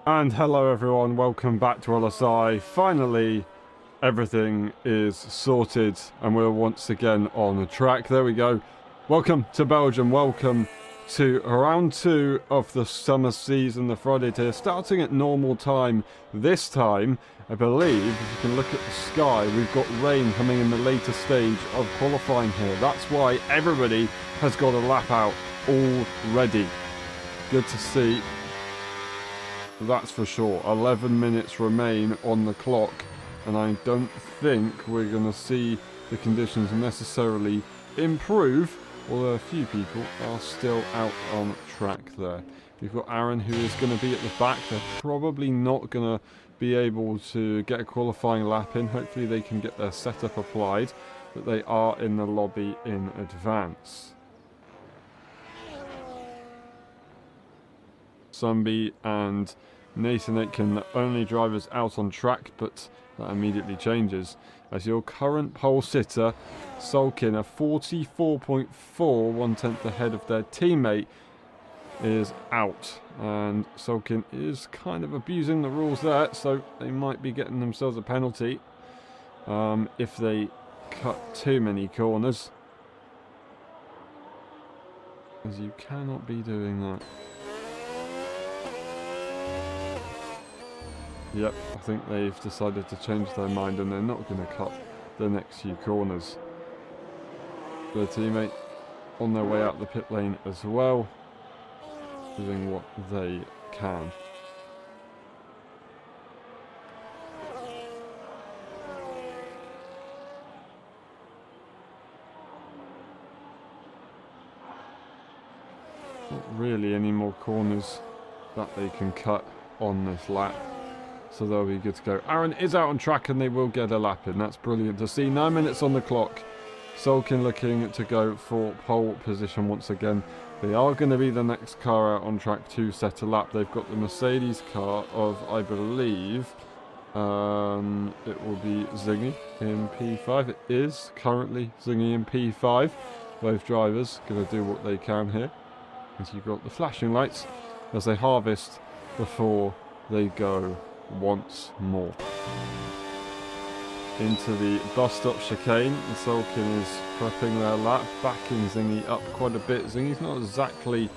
And hello everyone, welcome back to LSI. Finally, everything is sorted and we're once again on the track. There we go. Welcome to Belgium, welcome to round 2 of the summer season, the Friday tier, starting at normal time. This time, I believe, if you can look at the sky, we've got rain coming in the later stage of qualifying here. That's why everybody has got a lap out already. Good to see. That's for sure. 11 minutes remain on the clock, and I don't think we're going to see the conditions necessarily improve, although a few people are still out on track there. We've got Aaron, who is going to be at the back. They're probably not going to be able to get a qualifying lap in. Hopefully they can get their setup applied, but they are in the lobby in advance. Zombie and Nathan Aitken, the only drivers out on track, but that immediately changes as your current pole sitter, Sulkin, a 44.4, 1/10 ahead of their teammate, is out. And Sulkin is kind of abusing the rules there, so they might be getting themselves a penalty if they cut too many corners, as you cannot be doing that. Yep, I think they've decided to change their mind and they're not going to cut the next few corners. Their teammate on their way out the pit lane as well, doing what they can. Not really any more corners that they can cut on this lap, so they'll be good to go. Aaron is out on track and they will get a lap in. That's brilliant to see. 9 minutes on the clock. Sulkin looking to go for pole position once again. They are going to be the next car out on track to set a lap. They've got the Mercedes car of, I believe, it will be Zingy in P5. It is currently Zingy in P5. Both drivers going to do what they can here. As you've got the flashing lights as they harvest before they go once more. Into the bus stop chicane, and Sulkin is prepping their lap, backing Zingy up quite a bit. Zingy's not exactly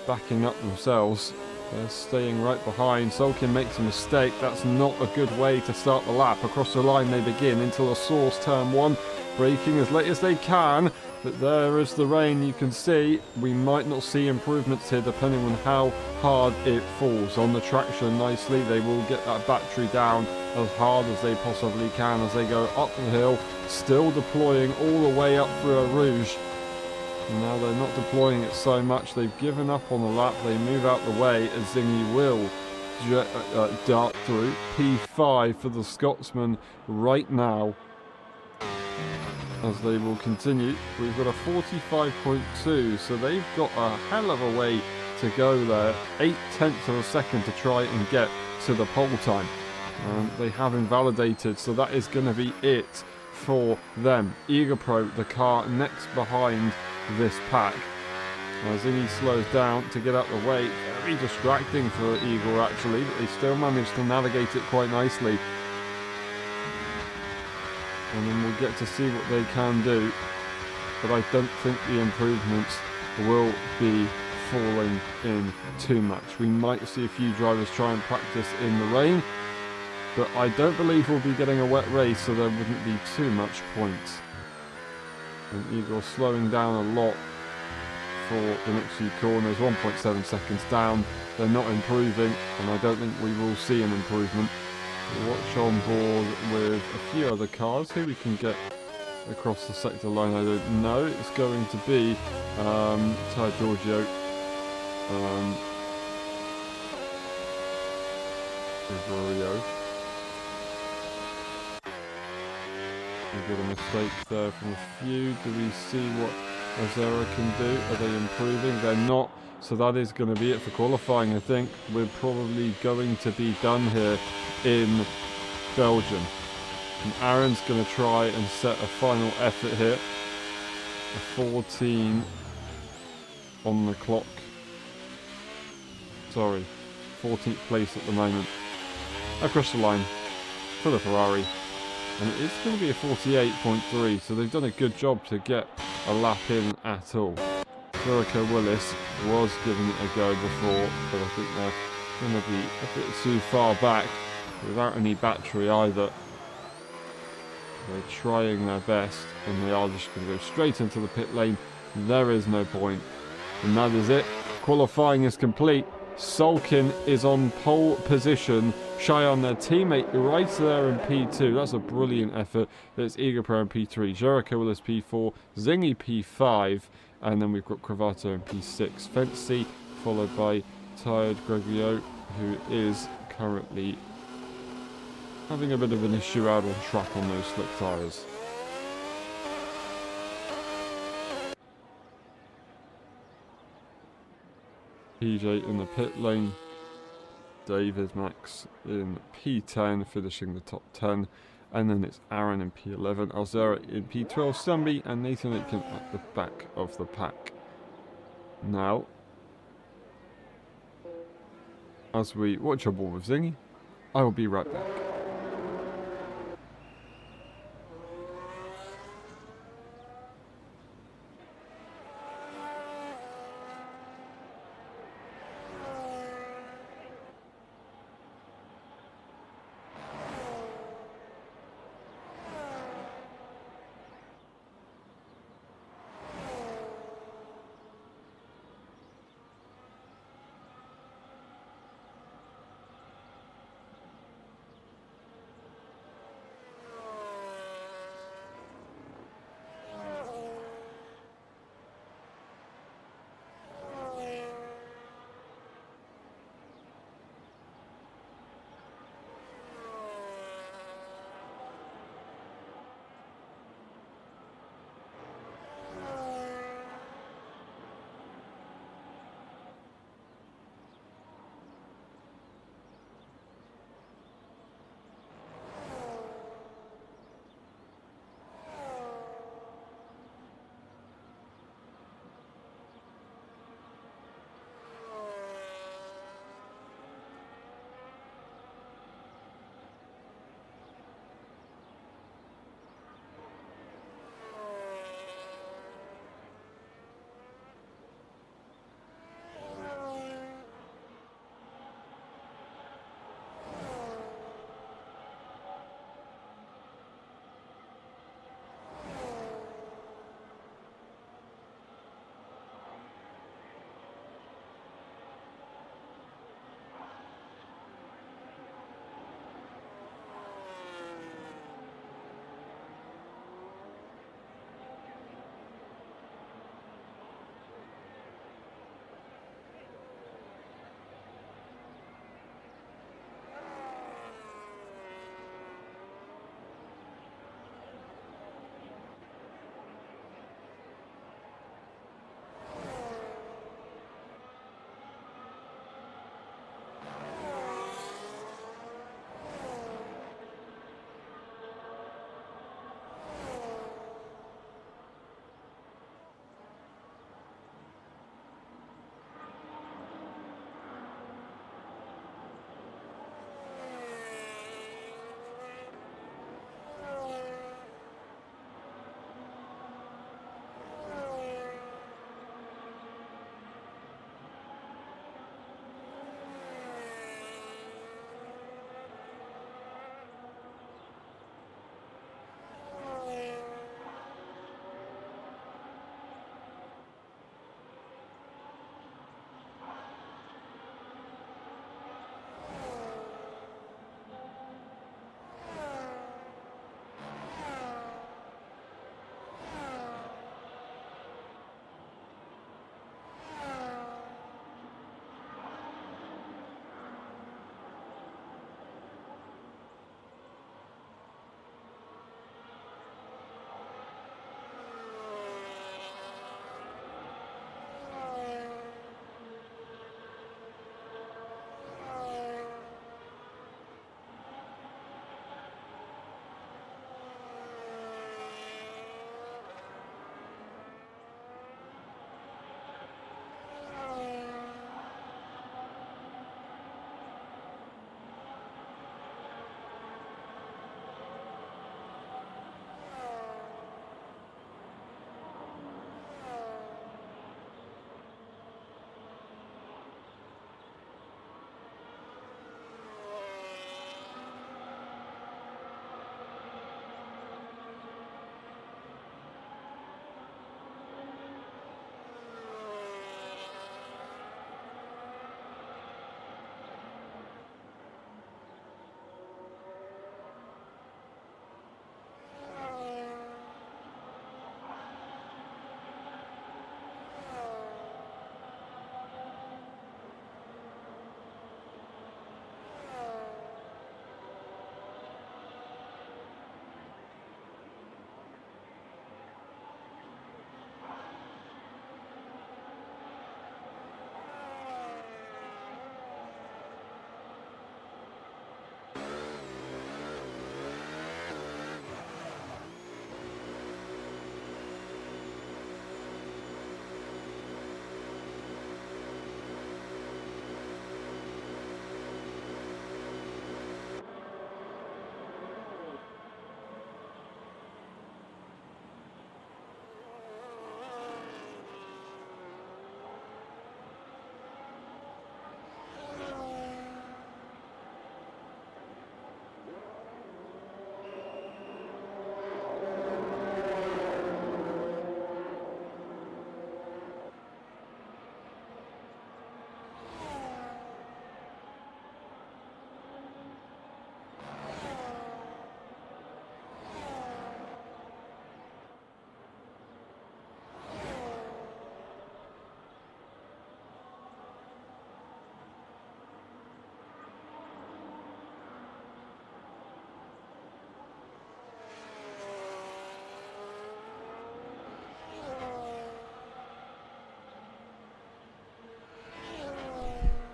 backing up themselves, they're staying right behind. Sulkin makes a mistake. That's not a good way to start the lap. Across the line they begin into the source, turn 1, braking as late as they can, but there is the rain. You can see we might not see improvements here depending on how hard it falls. On the traction nicely, they will get that battery down as hard as they possibly can as they go up the hill, still deploying all the way up through a Rouge. And now they're not deploying it so much, they've given up on the lap, they move out the way as Zingy will dart through. P5 for the Scotsman right now, as they will continue. We've got a 45.2, so they've got a hell of a way to go there. 0.8 of a second to try and get to the pole time. They have invalidated, so that is going to be it for them. Eager Pro, the car next behind this pack. Zingy slows down to get out the way. Very distracting for Eagle actually, but they still managed to navigate it quite nicely. And then we'll get to see what they can do, but I don't think the improvements will be falling in too much. We might see a few drivers try and practice in the rain, but I don't believe we'll be getting a wet race, so there wouldn't be too much point. And Eagle slowing down a lot for the next few corners, 1.7 seconds down. They're not improving, and I don't think we will see an improvement. Watch on board with a few other cars. Who we can get across the sector line, I don't know. It's going to be Ty Giorgio. Gregorio. We've got a mistake there from a few. Do we see what Azera can do? Are they improving? They're not. So that is going to be it for qualifying, I think. We're probably going to be done here in Belgium. And Aaron's going to try and set a final effort here. A 14 on the clock. Sorry, 14th place at the moment. Across the line for the Ferrari. And it is going to be a 48.3, so they've done a good job to get a lap in at all. Jericho Willis was giving it a go before, but I think they're going to be a bit too far back without any battery either. They're trying their best, and they are just going to go straight into the pit lane. There is no point. And that is it. Qualifying is complete. Sulkin is on pole position, shy on their teammate right there in P2. That's a brilliant effort. There's Egapro in P3, Jericho Willis P4, Zingy P5, and then we've got Cravato in P6. Fency, followed by Tired Gregorio, who is currently having a bit of an issue out on track on those slick tyres. PJ in the pit lane, David Max in P10, finishing the top 10, and then it's Aaron in P11, Alzera in P12, Sambi and Nathan Aitken at the back of the pack. Now, as we watch our ball with Zingy, I will be right back.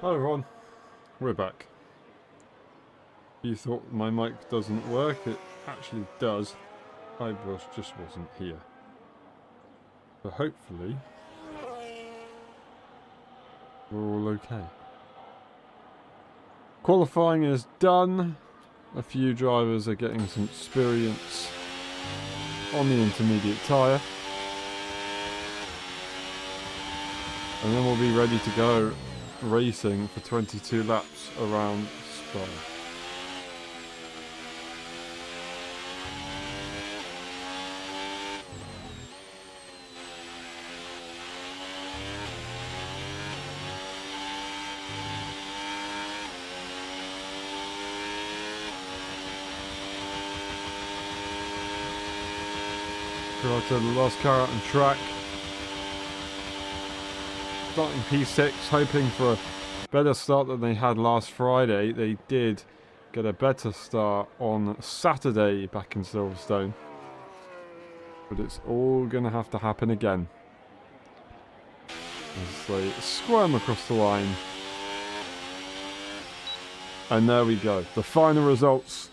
Hi everyone, we're back. You thought my mic doesn't work, it actually does. I just wasn't here. But hopefully, we're all okay. Qualifying is done. A few drivers are getting some experience on the intermediate tyre. And then we'll be ready to go racing for 22 laps around Spa. Go to the last car out on track. Starting P6, hoping for a better start than they had last Friday. They did get a better start on Saturday back in Silverstone. But it's all going to have to happen again. As they squirm across the line. And there we go. The final results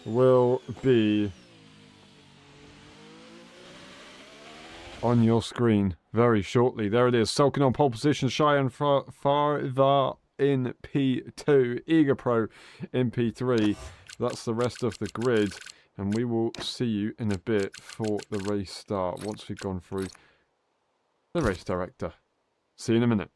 will be on your screen very shortly. There it is. Sulkin on pole position. Cheyenne Farva in P2. Eager Pro in P3. That's the rest of the grid. And we will see you in a bit for the race start once we've gone through the race director. See you in a minute.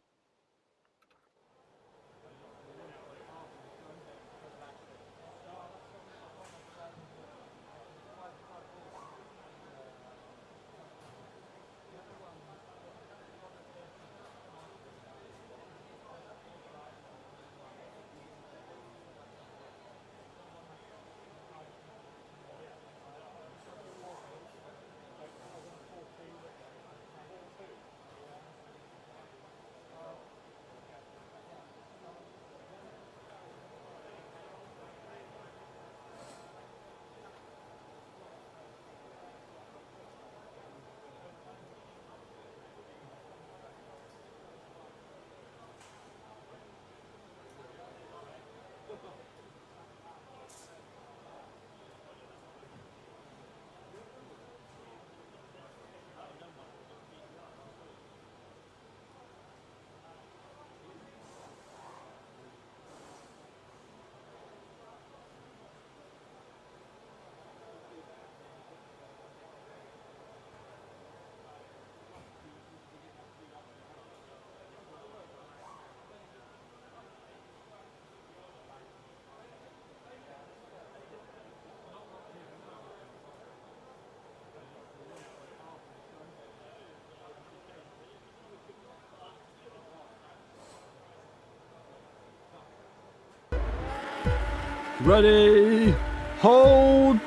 Ready, hold,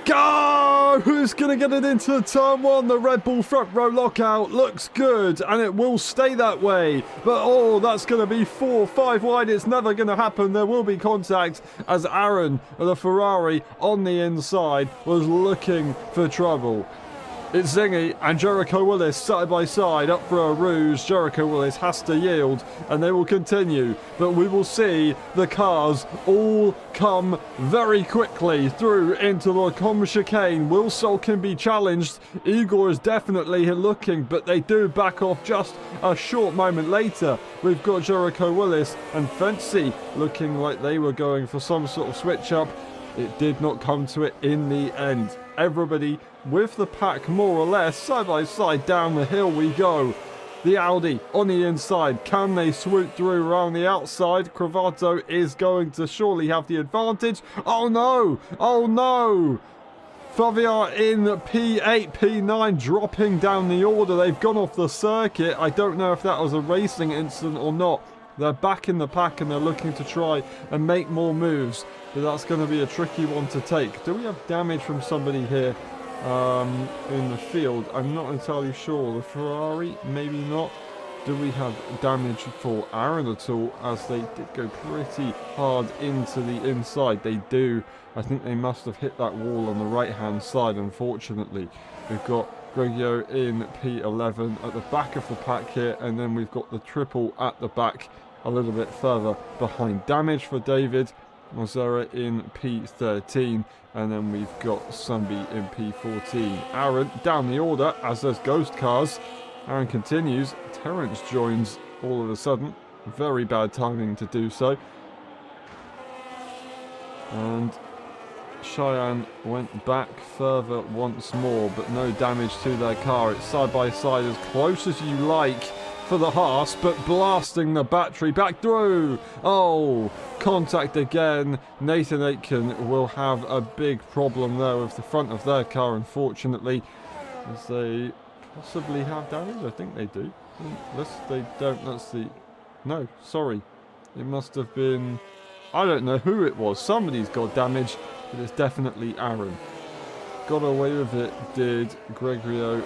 go! Who's going to get it into turn one? The Red Bull front row lockout looks good, and it will stay that way. But oh, that's going to be 4, 5 wide. It's never going to happen. There will be contact as Aaron of the Ferrari on the inside was looking for trouble. It's Zingy and Jericho Willis side by side up for a rouge. Jericho Willis has to yield and they will continue. But we will see the cars all come very quickly through into the Com chicane. Will Sulkin be challenged? Igor is definitely looking, but they do back off just a short moment later. We've got Jericho Willis and Fancy looking like they were going for some sort of switch up. It did not come to it in the end. Everybody with the pack more or less side by side down the hill we go. The Audi on the inside. Can they swoop through around the outside? Cravato is going to surely have the advantage. Oh no! Oh no! Favier in P8, P9 dropping down the order. They've gone off the circuit. I don't know if that was a racing incident or not. They're back in the pack and they're looking to try and make more moves. But that's going to be a tricky one to take. Do we have damage from somebody here in the field? I'm not entirely sure. The Ferrari, maybe not. Do we have damage for Aaron at all? As they did go pretty hard into the inside. They do. I think they must have hit that wall on the right-hand side, unfortunately. We've got Greggio in P11 at the back of the pack here, and then we've got the triple at the back a little bit further behind. Damage for David, Mozera in P13, and then we've got Sunby in P14. Aaron down the order as there's ghost cars. Aaron continues. Terence joins all of a sudden. Very bad timing to do so. And Cheyenne went back further once more, but no damage to their car. It's side by side as close as you like for the Haas, but blasting the battery back through. Oh, contact again. Nathan Aitken will have a big problem there with the front of their car, unfortunately, as they possibly have damage. I think they do. Unless they don't, that's the... No, sorry. It must have been... I don't know who it was. Somebody's got damage, but it's definitely Aaron. Got away with it, did Gregorio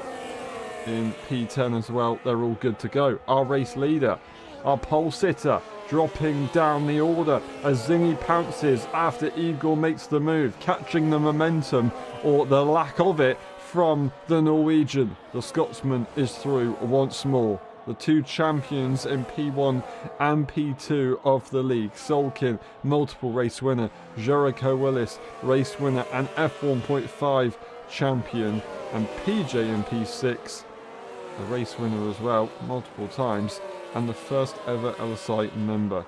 in P10 as well. They're all good to go. Our race leader, our pole sitter, dropping down the order as Zingy pounces after Igor makes the move, catching the momentum, or the lack of it, from the Norwegian. The Scotsman is through once more. The two champions in P1 and P2 of the league. Solkin, multiple race winner. Jericho Willis, race winner and F1.5 champion. And PJ in P6, a race winner as well, multiple times. And the first ever LSI member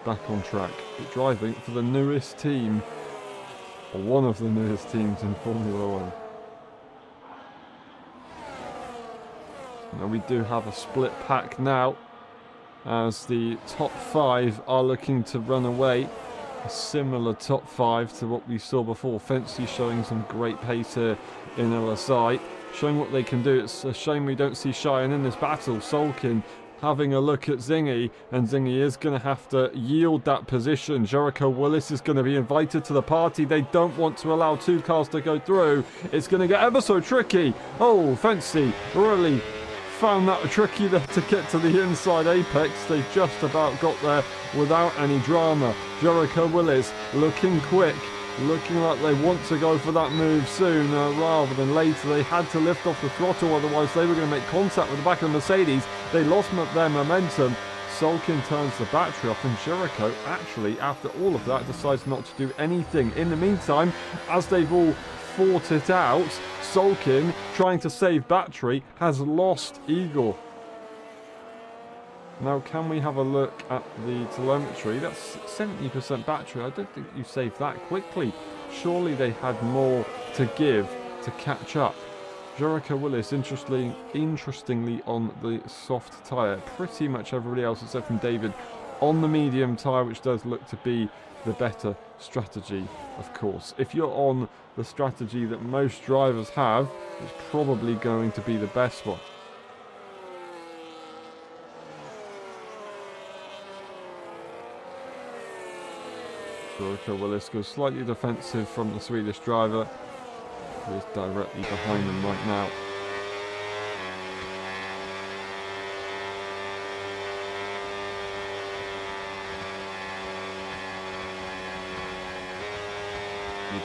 back on track. Driving for the newest team, or one of the newest teams in Formula 1. Now we do have a split pack now, as the top 5 are looking to run away. A similar top 5 to what we saw before. Fancy showing some great pace here in LSI, showing what they can do. It's a shame we don't see Cheyenne in this battle. Solkin having a look at Zingy, and Zingy is going to have to yield that position. Jericho Willis is going to be invited to the party. They don't want to allow two cars to go through. It's going to get ever so tricky. Oh, Fancy really found that tricky there to get to the inside apex. They just about got there without any drama. Jericho Willis looking quick, looking like they want to go for that move soon rather than later. They had to lift off the throttle, otherwise they were going to make contact with the back of the Mercedes. They lost their momentum. Solkin turns the battery off, and Jericho actually, after all of that, decides not to do anything. In the meantime, as they've all fought it out, Solkin, trying to save battery, has lost Igor. Now, can we have a look at the telemetry? That's 70% battery. I don't think you saved that quickly. Surely they had more to give to catch up. Jericho Willis, interestingly on the soft tyre. Pretty much everybody else, except from David, on the medium tyre, which does look to be the better strategy, of course. If you're on the strategy that most drivers have, it's probably going to be the best one. Jericho Willis goes slightly defensive from the Swedish driver, who is directly behind him right now.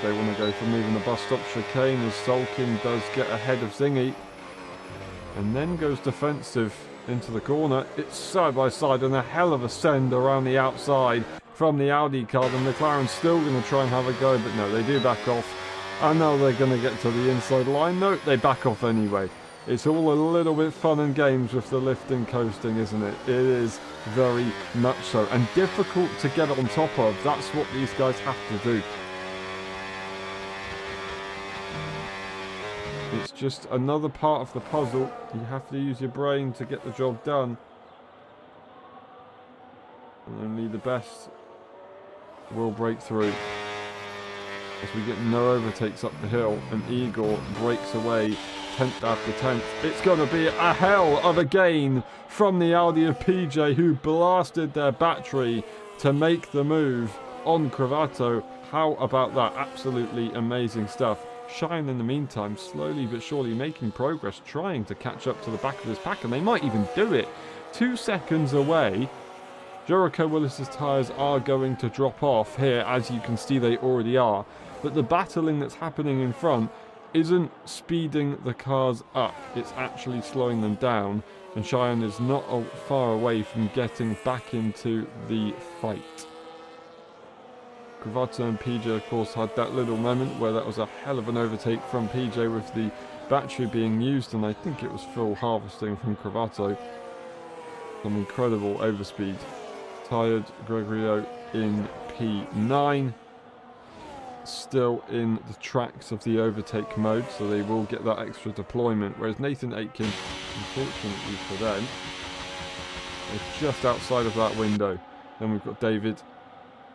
They want to go for moving the bus stop chicane, as Solkin does get ahead of Zingy, and then goes defensive into the corner. It's side by side and a hell of a send around the outside from the Audi car. The McLaren's still going to try and have a go, but no, they do back off. I know they're going to get to the inside line. No, they back off anyway. It's all a little bit fun and games with the lifting coasting, isn't it? It is very much so, and difficult to get on top of. That's what these guys have to do. It's just another part of the puzzle. You have to use your brain to get the job done. And only the best will break through. As we get no overtakes up the hill, and Igor breaks away 10th after 10th. It's going to be a hell of a gain from the Audi of PJ, who blasted their battery to make the move on Cravato. How about that? Absolutely amazing stuff. Cheyenne, in the meantime, slowly but surely making progress, trying to catch up to the back of this pack, and they might even do it. 2 seconds away. Jericho Willis's tyres are going to drop off here, as you can see they already are. But the battling that's happening in front isn't speeding the cars up, it's actually slowing them down, and Cheyenne is not far away from getting back into the fight. Cravato and PJ, of course, had that little moment where that was a hell of an overtake from PJ with the battery being used, and I think it was full harvesting from Cravato. Some incredible overspeed. Tired Gregorio in P9. Still in the tracks of the overtake mode, so they will get that extra deployment, whereas Nathan Aitken, unfortunately for them, is just outside of that window. Then we've got David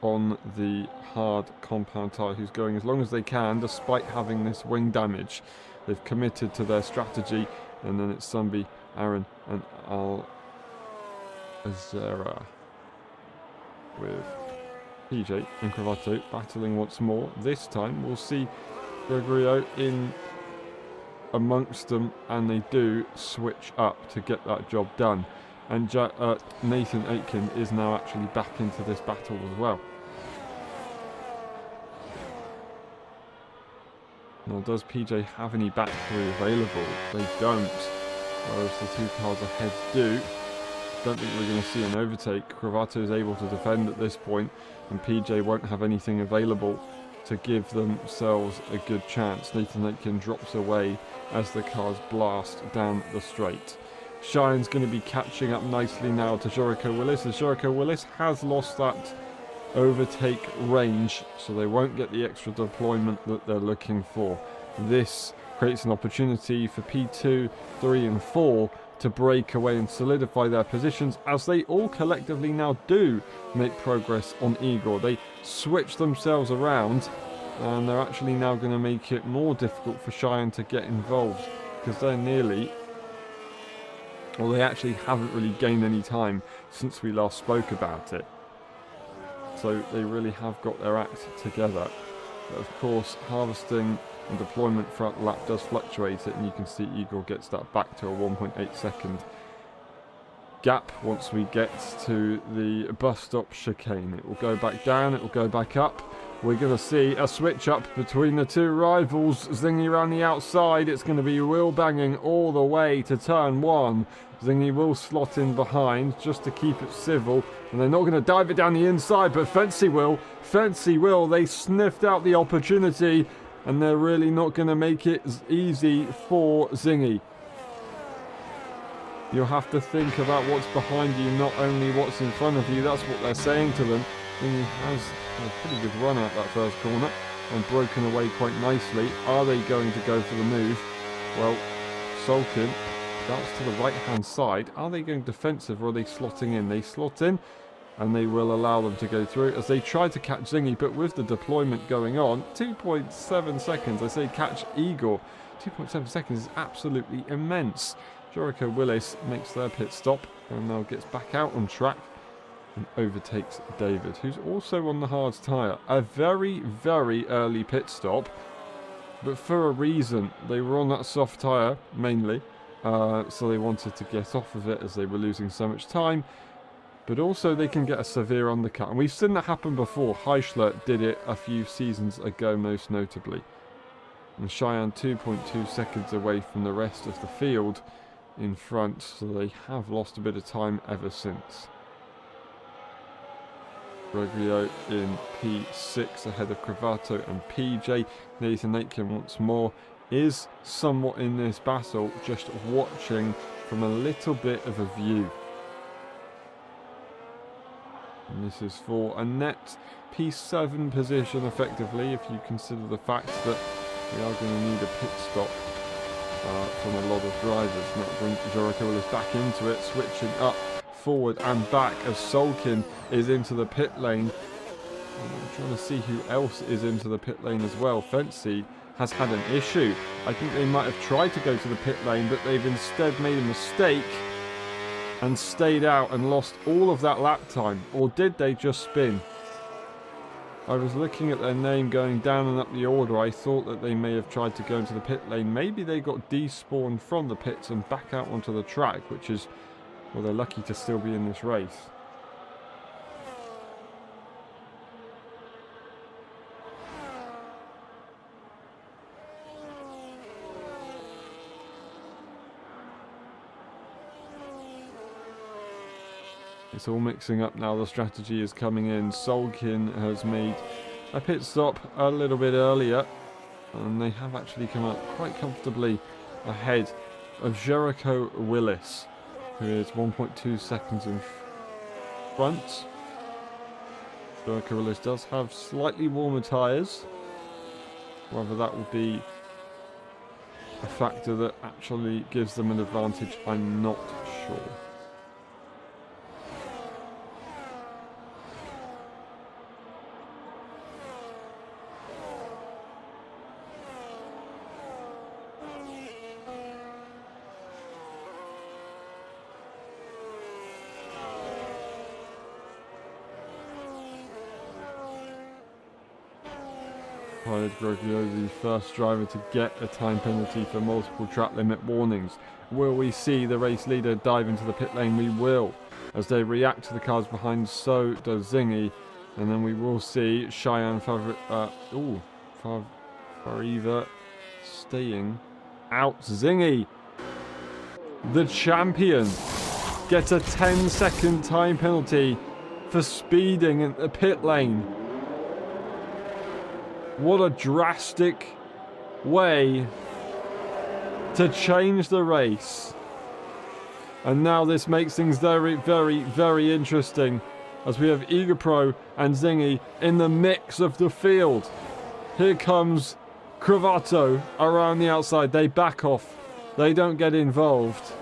on the hard compound tyre, who's going as long as they can despite having this wing damage. They've committed to their strategy, and then it's Sumby, Aaron and Al Azera with PJ and Cravato battling once more. This time we'll see Gregorio in amongst them, and they do switch up to get that job done. And Nathan Aitken is now actually back into this battle as well. Now, does PJ have any battery available? They don't, whereas the two cars ahead do. Don't think we're going to see an overtake. Cravato is able to defend at this point, and PJ won't have anything available to give themselves a good chance. Nathan Aitken drops away as the cars blast down the straight. Cheyenne's going to be catching up nicely now to Jericho Willis, as Jericho Willis has lost that overtake range, so they won't get the extra deployment that they're looking for. This creates an opportunity for P2, 3 and 4 to break away and solidify their positions, as they all collectively now do make progress on Igor. They switch themselves around, and they're actually now going to make it more difficult for Cheyenne to get involved, because they're nearly, well, they actually haven't really gained any time since we last spoke about it. So they really have got their act together. But of course, harvesting and deployment throughout the lap does fluctuate it, and you can see Igor gets that back to a 1.8 second gap once we get to the bus stop chicane. It will go back down, it will go back up. We're going to see a switch up between the two rivals. Zingy around the outside. It's going to be wheel banging all the way to turn 1. Zingy will slot in behind just to keep it civil. And they're not going to dive it down the inside, but Fancy will. Fancy will. They sniffed out the opportunity, and they're really not going to make it easy for Zingy. You'll have to think about what's behind you, not only what's in front of you. That's what they're saying to them. Zingy has a pretty good run out that first corner and broken away quite nicely. Are they going to go for the move? Well, Sulkin darts to the right hand side. Are they going defensive, or are they slotting in? They slot in, and they will allow them to go through as they try to catch Zingy, but with the deployment going on, 2.7 seconds. I say catch Igor. 2.7 seconds is absolutely immense. Jericho Willis makes their pit stop and now gets back out on track and overtakes David, who's also on the hard tyre. A very, very early pit stop, but for a reason. They were on that soft tyre mainly, so they wanted to get off of it as they were losing so much time, but also they can get a severe undercut. And we've seen that happen before. Heischler did it a few seasons ago, most notably. And Cheyenne 2.2 seconds away from the rest of the field in front, so they have lost a bit of time ever since. Gregorio in P6 ahead of Cravato and PJ. Nathan Aitken once more is somewhat in this battle, just watching from a little bit of a view. And this is for a net P7 position effectively, if you consider the fact that we are going to need a pit stop from a lot of drivers. Now bring Jericho Willis back into it, switching up forward and back as Sulkin is into the pit lane. I'm trying to see who else is into the pit lane as well. Fancy has had an issue. I think they might have tried to go to the pit lane, but they've instead made a mistake and stayed out and lost all of that lap time. Or did they just spin? I was looking at their name going down and up the order. I thought that they may have tried to go into the pit lane. Maybe they got despawned from the pits and back out onto the track, which is, well, they're lucky to still be in this race. It's all mixing up now. The strategy is coming in. Solkin has made a pit stop a little bit earlier, and they have actually come up quite comfortably ahead of Jericho Willis, who is 1.2 seconds in front. Jericho Willis does have slightly warmer tyres. Whether that will be a factor that actually gives them an advantage, I'm not sure. Groglio, the first driver to get a time penalty for multiple track limit warnings. Will we see the race leader dive into the pit lane? We will. As they react to the cars behind, so does Zingy. And then we will see Cheyenne Fariva staying out. Zingy, the champion, gets a 10-second time penalty for speeding in the pit lane. What a drastic way to change the race. And now this makes things very, very, very interesting, as we have Eager Pro and Zingy in the mix of the field. Here comes Cravato around the outside. They back off. They don't get involved.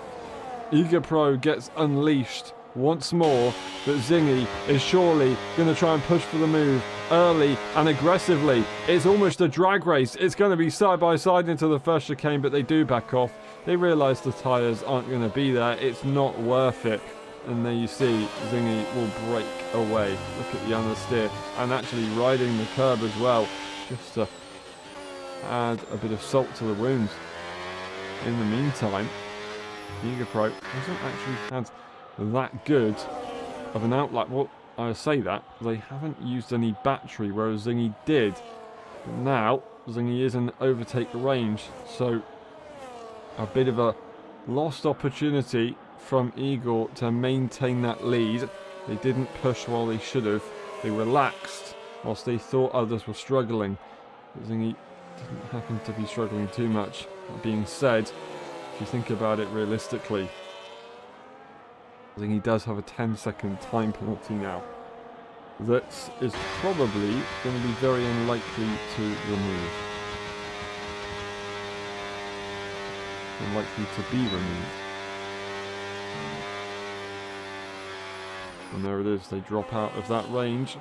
Eager Pro gets unleashed once more, but Zingy is surely going to try and push for the move early and aggressively. It's almost a drag race. It's going to be side by side into the first chicane, but they do back off. They realise the tyres aren't going to be there. It's not worth it. And there you see, Zingy will break away. Look at the understeer, and actually riding the curb as well, just to add a bit of salt to the wounds. In the meantime, Eager Pro hasn't actually had that good of an outlap. Well, I say that, they haven't used any battery, whereas Zingy did. But now, Zingy is in overtake range, so a bit of a lost opportunity from Igor to maintain that lead. They didn't push while they should have. They relaxed whilst they thought others were struggling. But Zingy didn't happen to be struggling too much. That being said, if you think about it realistically, Zingy does have a 10-second time penalty now. That is probably going to be very unlikely to remove. Unlikely to be removed. And there it is, they drop out of that range.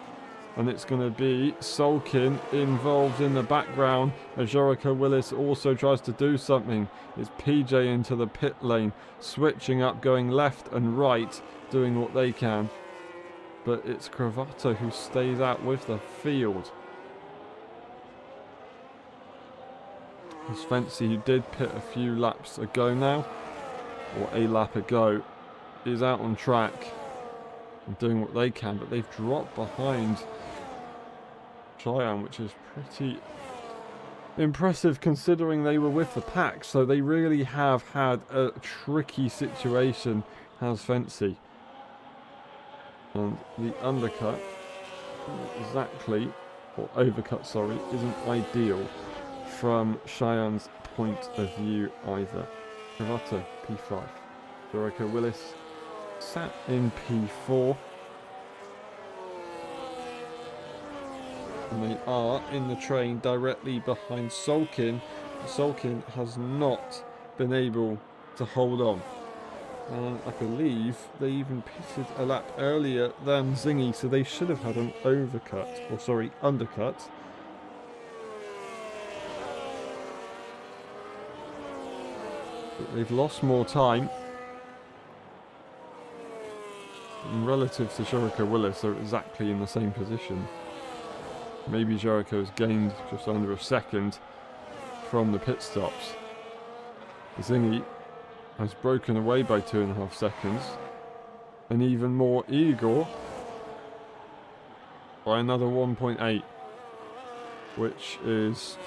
And it's going to be Solkin involved in the background as Jericho Willis also tries to do something. It's PJ into the pit lane, switching up, going left and right, doing what they can. But it's Cravato who stays out with the field. It's Fancy, who did pit a few laps ago now, or a lap ago, is out on track and doing what they can, but they've dropped behind Cheyenne, which is pretty impressive considering they were with the pack. So they really have had a tricky situation, has Fancy. And the undercut, exactly, or overcut, sorry, isn't ideal from Cheyenne's point of view either. Cravato, P5. Jericho Willis sat in P4. And they are in the train directly behind Solkin. Solkin has not been able to hold on. And I believe they even pitted a lap earlier than Zingy, so they should have had an overcut, or sorry, undercut. But they've lost more time. And relative to Jericho Willis, they're exactly in the same position. Maybe Jericho has gained just under a second from the pit stops. Zingy has broken away by 2.5 seconds. And even more Igor by another 1.8. Which is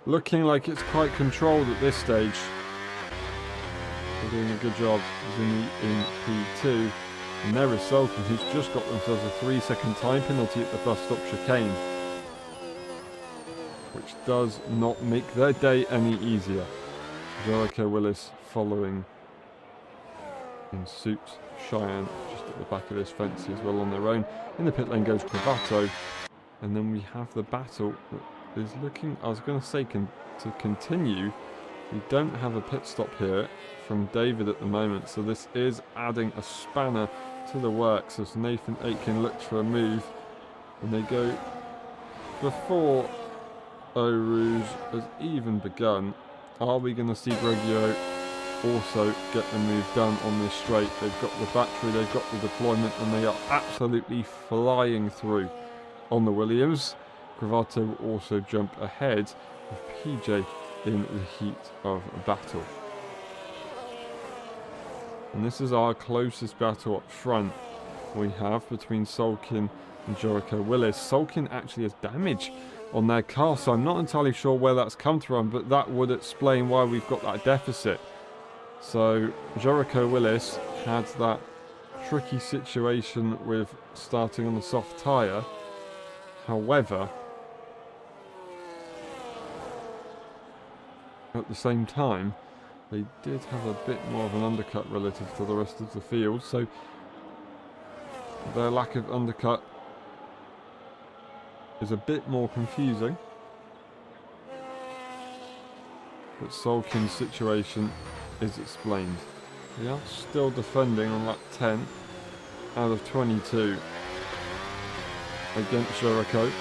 looking like it's quite controlled at this stage. They're doing a good job. Zingy in P2. And there is Sulkin, who's just got themselves a 3-second time penalty at the bus stop chicane, which does not make their day any easier. Jericho Willis following in suit. Cheyenne just at the back of this fence as well on their own. In the pit lane goes Cravato. And then we have the battle that is looking, I was going to say, to continue. We don't have a pit stop here from David at the moment, so this is adding a spanner to the works as Nathan Aitken looks for a move. And they go before Eau Rouge has even begun. Are we going to see Greggio also get the move done on this straight? They've got the battery, they've got the deployment, and they are absolutely flying through on the Williams. Cravato will also jump ahead with PJ in the heat of battle. And this is our closest battle up front we have between Sulkin and Jericho Willis. Sulkin actually has damage on their car, so I'm not entirely sure where that's come from, but that would explain why we've got that deficit. So Jericho Willis had that tricky situation with starting on the soft tyre. However, at the same time, they did have a bit more of an undercut relative to the rest of the field, so their lack of undercut is a bit more confusing. But Sulkin's situation is explained. They are still defending on lap 10 out of 22 against Jericho.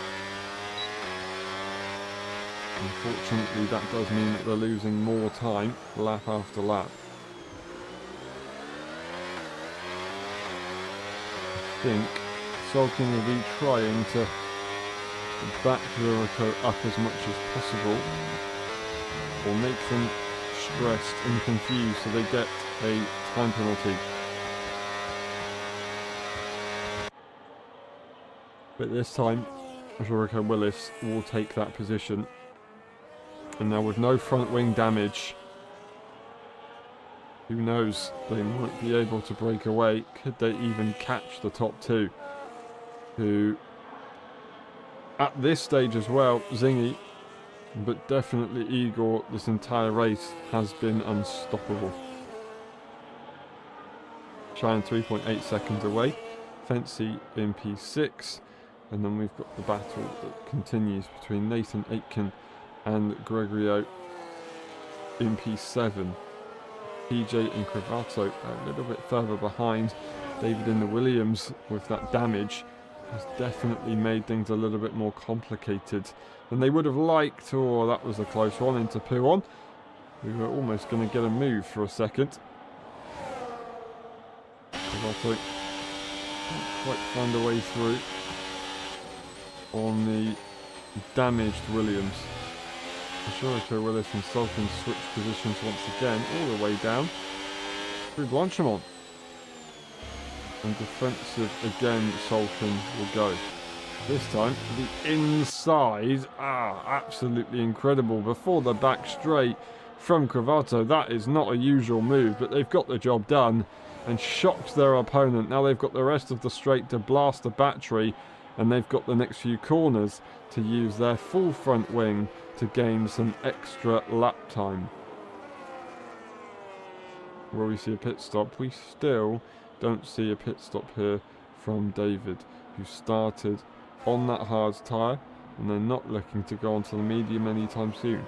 Unfortunately, that does mean that they're losing more time lap after lap. I think Sulkin will be trying to back Jericho up as much as possible, or make them stressed and confused so they get a time penalty. But this time, Jericho Willis will take that position. And now with no front wing damage, who knows, they might be able to break away. Could they even catch the top two? Who, at this stage as well, Zingy, but definitely Igor, this entire race has been unstoppable. Cheyenne 3.8 seconds away, Fancy in P6, and then we've got the battle that continues between Nathan Aitken and Gregorio in P7. PJ and Cravato a little bit further behind. David in the Williams with that damage has definitely made things a little bit more complicated than they would have liked. Oh, that was a close one into Puon. We were almost going to get a move for a second. Cravato can't quite find a way through on the damaged Williams. Jericho Willis and Sulkin switch positions once again, all the way down through Blanchimont. And defensive again, Sulkin will go. This time, the inside. Absolutely incredible. Before the back straight from Cravato. That is not a usual move, but they've got the job done and shocked their opponent. Now they've got the rest of the straight to blast the battery, and they've got the next few corners to use their full front wing to gain some extra lap time. Will we see a pit stop? We still don't see a pit stop here from David, who started on that hard tyre, and they're not looking to go onto the medium anytime soon.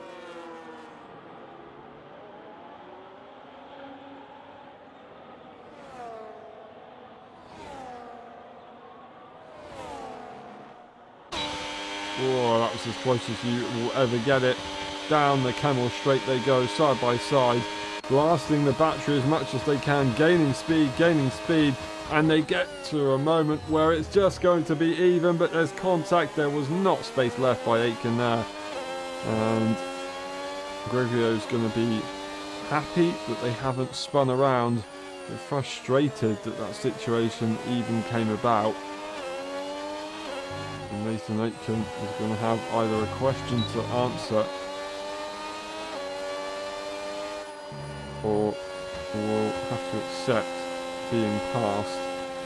Oh, that was as close as you will ever get it. Down the Camel Straight they go, side by side, blasting the battery as much as they can, gaining speed, and they get to a moment where it's just going to be even, but there's contact. There was not space left by Aitken there, and Gregorio's going to be happy that they haven't spun around, but frustrated that that situation even came about. And Nathan Aitken is going to have either a question to answer, or will have to accept being passed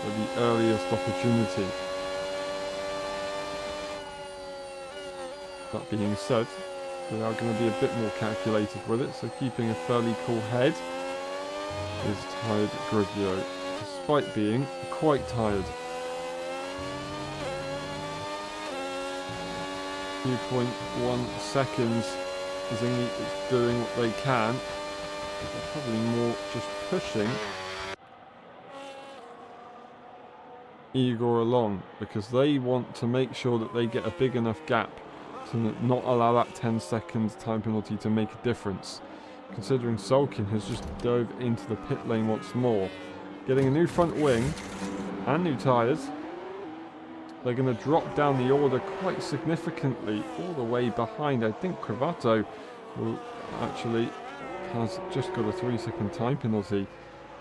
for the earliest opportunity. That being said, they are going to be a bit more calculated with it, so keeping a fairly cool head is tired Grigio, despite being quite tired. 2.1 seconds. Zingy is doing what they can. They're probably more just pushing Igor along, because they want to make sure that they get a big enough gap to not allow that 10 seconds time penalty to make a difference. Considering Sulkin has just dove into the pit lane once more, getting a new front wing and new tyres. They're going to drop down the order quite significantly, all the way behind. I think Cravato will actually has just got a 3-second time penalty,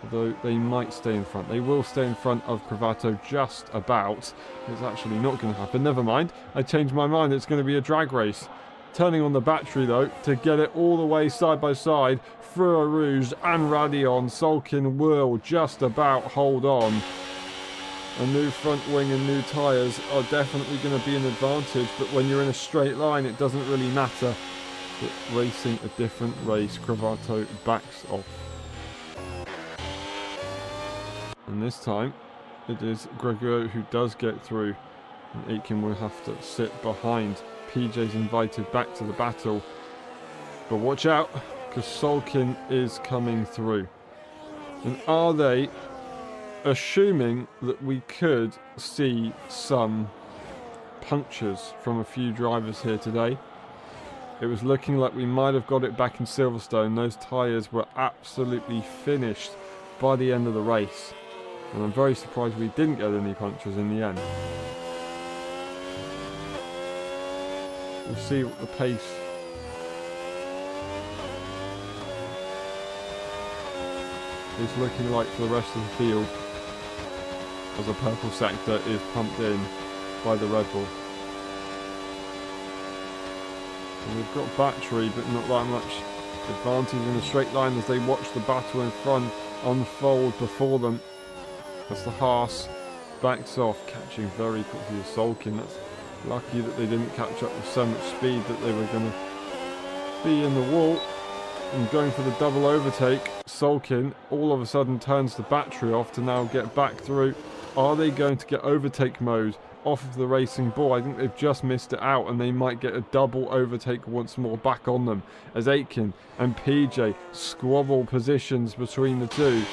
although they might stay in front. They will stay in front of Cravato just about. It's actually not going to happen. Never mind. I changed my mind. It's going to be a drag race. Turning on the battery, though, to get it all the way side by side. Fur Rouge and Radion. Sulkin will just about hold on. A new front wing and new tyres are definitely going to be an advantage, but when you're in a straight line, it doesn't really matter. But racing a different race, Cravato backs off. And this time, it is Gregorio who does get through, and Aitken will have to sit behind. PJ's invited back to the battle, but watch out, because Sulkin is coming through. And are they assuming that we could see some punctures from a few drivers here today? It was looking like we might have got it back in Silverstone. Those tyres were absolutely finished by the end of the race, and I'm very surprised we didn't get any punctures in the end. We'll see what the pace is looking like for the rest of the field, as the purple sector is pumped in by the Red Bull. And we've got battery, but not that much advantage in a straight line as they watch the battle in front unfold before them. As the Haas backs off, catching very quickly with Sulkin. That's lucky that they didn't catch up with so much speed that they were going to be in the wall. And going for the double overtake, Sulkin all of a sudden turns the battery off to now get back through. Are they going to get overtake mode off of the racing ball? I think they've just missed it out, and they might get a double overtake once more back on them as Aitken and PJ squabble positions between the two.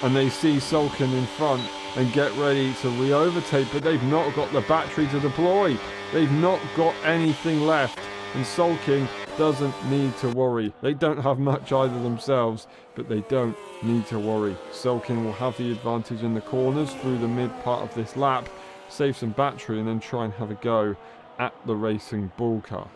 And they see Sulkin in front and get ready to re-overtake, but they've not got the battery to deploy. They've not got anything left, and Sulkin doesn't need to worry. They don't have much either themselves, but they don't need to worry. Sulkin will have the advantage in the corners through the mid part of this lap, save some battery, and then try and have a go at the racing bull car.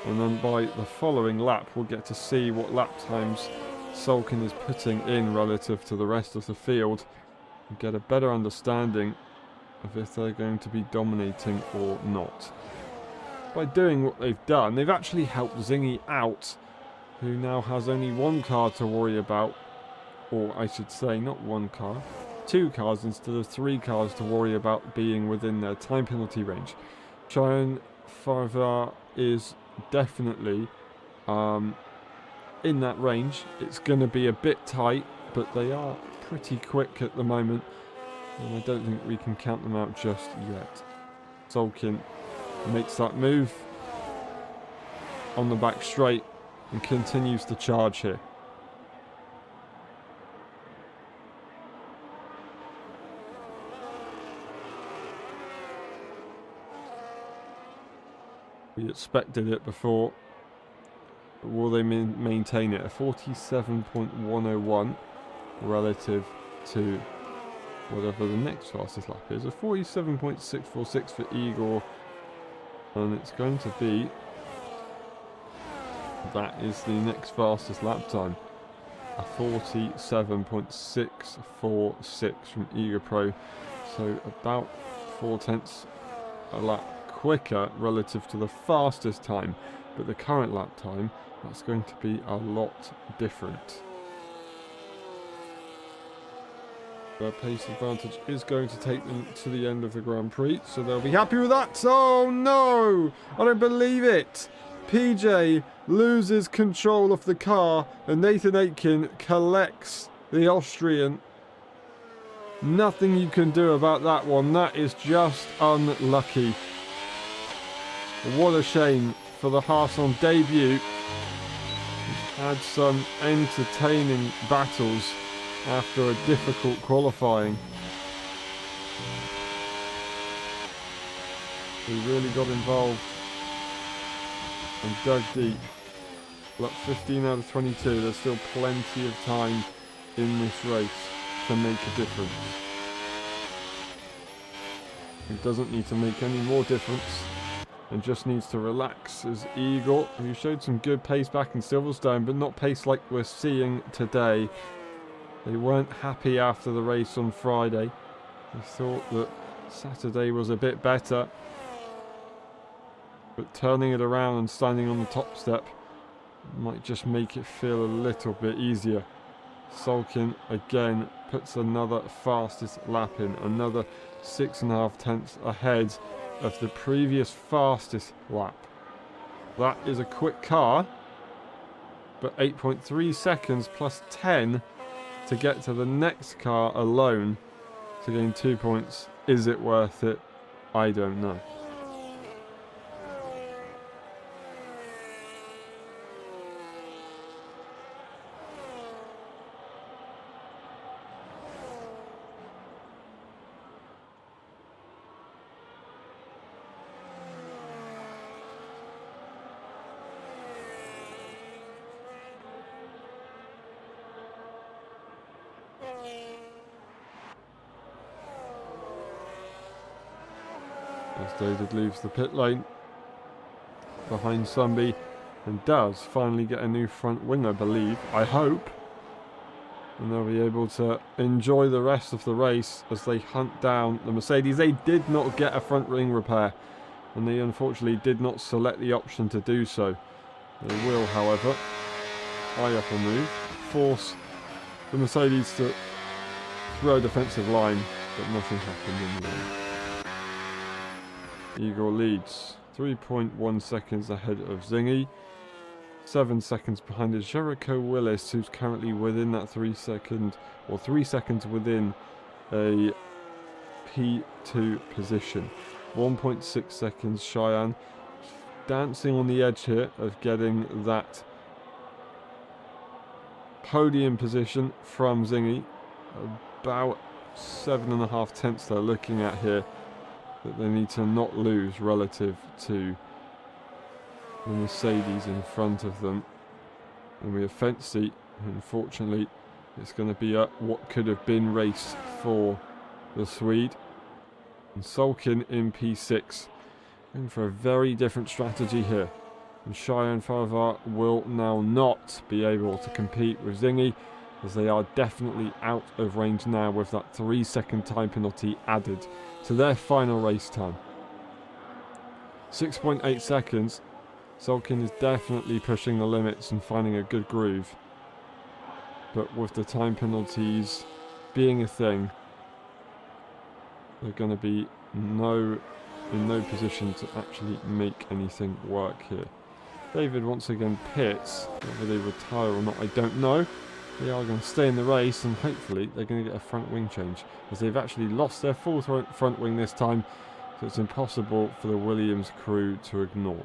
And then by the following lap, we'll get to see what lap times Sulkin is putting in relative to the rest of the field, and get a better understanding of if they're going to be dominating or not. By doing what they've done, they've actually helped Zingy out, who now has only one car to worry about, or I should say not one car, 2 cars instead of 3 cars to worry about being within their time penalty range. Cheyenne Farvar is definitely in that range. It's going to be a bit tight, but they are pretty quick at the moment, and I don't think we can count them out just yet. Sulkin makes that move on the back straight and continues to charge here. We expected it before, but will they maintain it? A 47.101 relative to whatever the next fastest lap is. A 47.646 for Igor, and it's going to be, that is the next fastest lap time. A 47.646 from Igor Pro, so about 4/10 a lap quicker relative to the fastest time, but the current lap time, that's going to be a lot different. Their pace advantage is going to take them to the end of the Grand Prix, so they'll be happy with that. Oh no! I don't believe it! PJ loses control of the car and Nathan Aitken collects the Austrian. Nothing you can do about that one. That is just unlucky. What a shame for the Haas on debut. He's had some entertaining battles after a difficult qualifying. He really got involved and dug deep. Look, 15 out of 22. There's still plenty of time in this race to make a difference. He doesn't need to make any more difference and just needs to relax as Igor, who showed some good pace back in Silverstone, but not pace like we're seeing today. They weren't happy after the race on Friday. They thought that Saturday was a bit better. But turning it around and standing on the top step might just make it feel a little bit easier. Sulkin again puts another fastest lap in. Another 6.5 tenths ahead of the previous fastest lap. That is a quick car. But 8.3 seconds plus 10 to get to the next car alone to gain 2 points. Is it worth it? I don't know. As David leaves the pit lane behind Sumby and does finally get a new front wing, I believe. I hope. And they'll be able to enjoy the rest of the race as they hunt down the Mercedes. They did not get a front wing repair, and they unfortunately did not select the option to do so. They will, however, high up a move, force the Mercedes to throw a defensive line, but nothing happened in the end. Igor leads 3.1 seconds ahead of Zingy. 7 seconds behind is Jericho Willis, who's currently within that 3 second, or 3 seconds within a P2 position. 1.6 seconds Cheyenne, dancing on the edge here of getting that podium position from Zingy. About 7.5 tenths they're looking at here that they need to not lose relative to the Mercedes in front of them. And we have fence seat. Unfortunately, it's going to be what could have been race for the Swede. And Sulkin in P6. Going for a very different strategy here. And Cheyenne Farivar will now not be able to compete with Zingy, as they are definitely out of range now with that 3 second time penalty added to their final race time. 6.8 seconds. Sulkin is definitely pushing the limits and finding a good groove. But with the time penalties being a thing, they're going to be in no position to actually make anything work here. David once again pits. Whether they retire or not, I don't know. They are going to stay in the race, and hopefully they're going to get a front wing change, as they've actually lost their full front wing this time, so it's impossible for the Williams crew to ignore.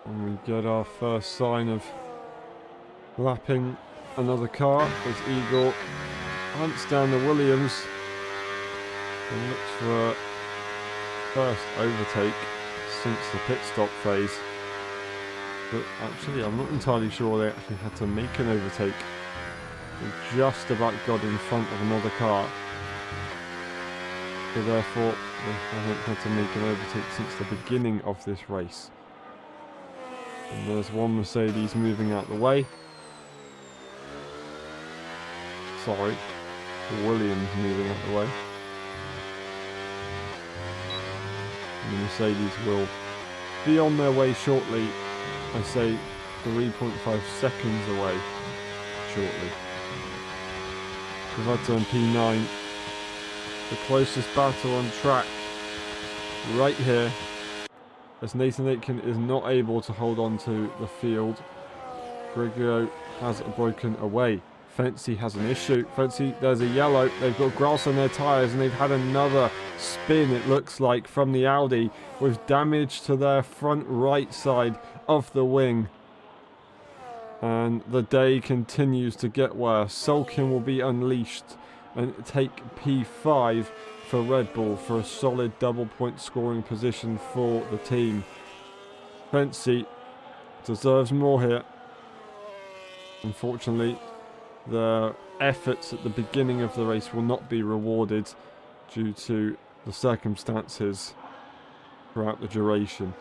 And we get our first sign of lapping another car as Igor hunts down the Williams and looks for a first overtake since the pit stop phase. But actually, I'm not entirely sure they actually had to make an overtake. They just about got in front of another car. So therefore, they haven't had to make an overtake since the beginning of this race. And there's one Mercedes moving out the way. Sorry, Williams moving out the way. And the Mercedes will be on their way shortly. I say 3.5 seconds away shortly. We've had to turn P9. The closest battle on track right here, as Nathan Aitken is not able to hold on to the field. Gregorio has broken away. Fancy has an issue. Fancy, there's a yellow. They've got grass on their tyres and they've had another spin, it looks like, from the Audi with damage to their front right side of the wing. And the day continues to get worse. Sulkin will be unleashed and take P5 for Red Bull for a solid double point scoring position for the team. Fancy deserves more here. Unfortunately, their efforts at the beginning of the race will not be rewarded due to the circumstances throughout the duration.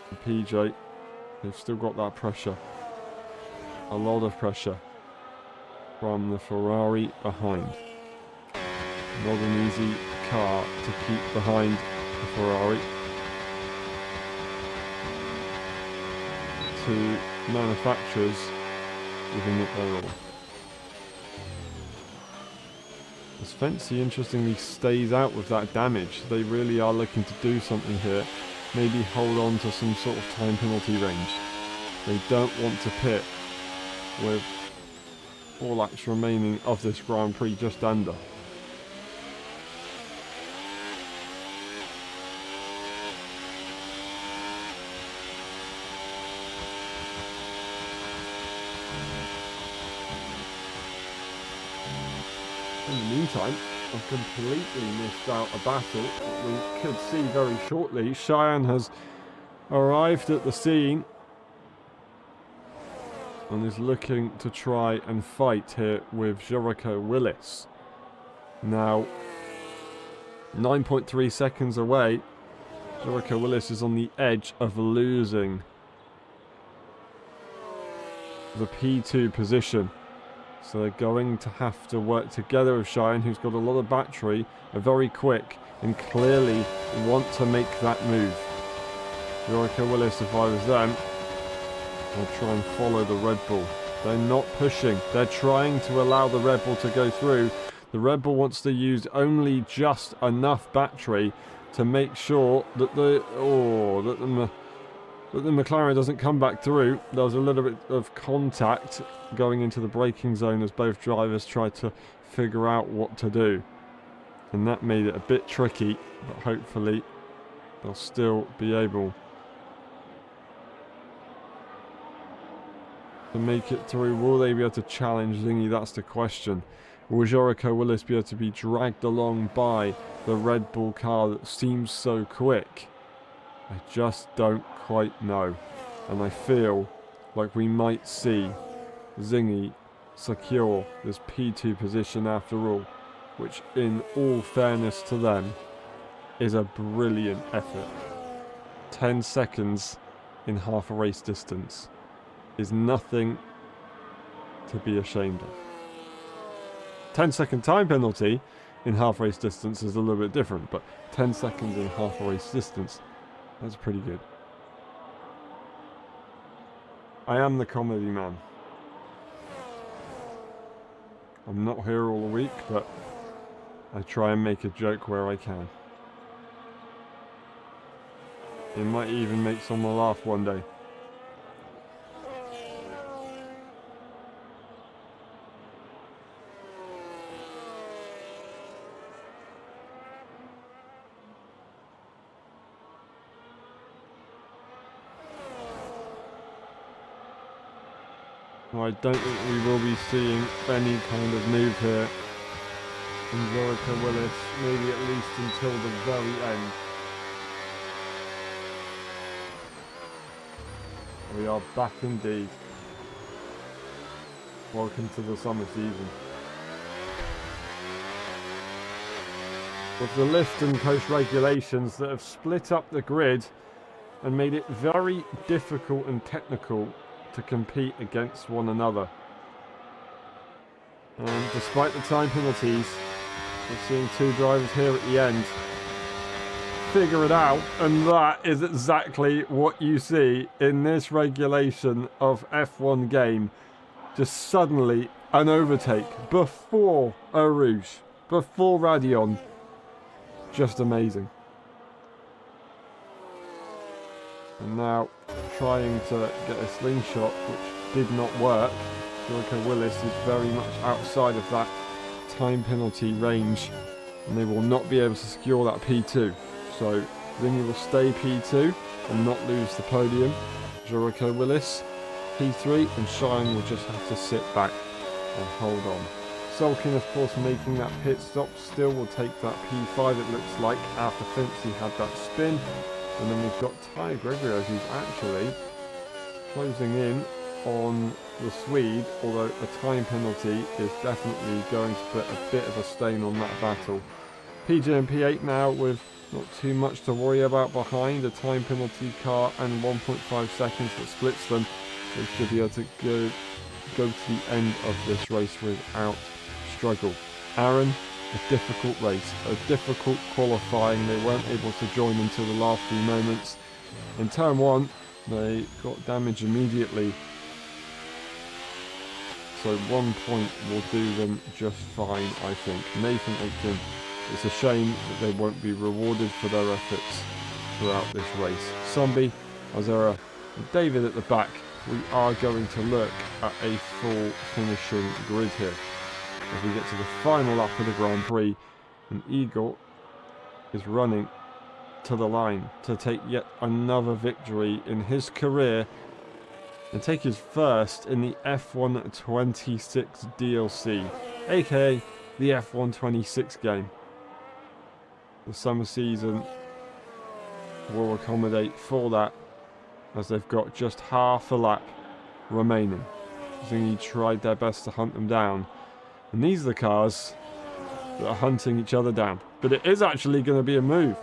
And PJ, they've still got that pressure. A lot of pressure from the Ferrari behind. Not an easy car to keep behind the Ferrari. Two manufacturers giving it their all. As Fancy interestingly stays out with that damage, they really are looking to do something here. Maybe hold on to some sort of time penalty range. They don't want to pit with 4 laps remaining of this Grand Prix just under. In the meantime, I've completely missed out a battle that we could see very shortly. Cheyenne has arrived at the scene and is looking to try and fight here with Jericho Willis. Now, 9.3 seconds away, Jericho Willis is on the edge of losing the P2 position. So they're going to have to work together with Cheyenne, who's got a lot of battery, are very quick, and clearly want to make that move. Jericho Willis, if I was them, I'll try and follow the Red Bull. They're not pushing. They're trying to allow the Red Bull to go through. The Red Bull wants to use only just enough battery to make sure that the McLaren doesn't come back through. There was a little bit of contact going into the braking zone as both drivers tried to figure out what to do. And that made it a bit tricky, but hopefully they'll still be able to make it through. Will they be able to challenge Zingy? That's the question. Will Jericho Willis be able to be dragged along by the Red Bull car that seems so quick? I just don't quite know. And I feel like we might see Zingy secure this P2 position after all, which in all fairness to them is a brilliant effort. 10 seconds in half a race distance is nothing to be ashamed of. 10-second time penalty in half race distance is a little bit different, but 10 seconds in half a race distance, that's pretty good. I am the comedy man. I'm not here all week, but I try and make a joke where I can. It might even make someone laugh one day. Well, I don't think we will be seeing any kind of move here from Jericho Willis, maybe at least until the very end. We are back indeed. Welcome to the summer season. with the lift and coast regulations that have split up the grid and made it very difficult and technical to compete against one another. And despite the time penalties, we're seeing two drivers here at the end figure it out, and that is exactly what you see in this regulation of F1 game. Just suddenly an overtake before a Rouge, before Radion. Just amazing. And now trying to get a slingshot, which did not work. Jericho Willis is very much outside of that time penalty range, and they will not be able to secure that P2. So Zingy will stay P2 and not lose the podium. Jericho Willis P3, and Cheyenne will just have to sit back and hold on. Sulkin, of course, making that pit stop, still will take that P5, it looks like, after Fincy had that spin. And then we've got Ty Gregorio, who's actually closing in on the Swede, although a time penalty is definitely going to put a bit of a stain on that battle. PJ and P8 now with not too much to worry about behind, a time penalty car and 1.5 seconds that splits them. They should be able to go to the end of this race without struggle. Aaron, a difficult race, a difficult qualifying. They weren't able to join until the last few moments. In turn one, they got damage immediately. So 1 point will do them just fine, I think. Nathan Aitken, it's a shame that they won't be rewarded for their efforts throughout this race. Sumby, Azera, and David at the back. We are going to look at a full finishing grid here as we get to the final lap of the Grand Prix, and Igor is running to the line to take yet another victory in his career and take his first in the F1 26 DLC, aka the F1 26 game. The summer season will accommodate for that, as they've got just half a lap remaining. Zingy tried their best to hunt them down, and these are the cars that are hunting each other down. But it is actually going to be a move.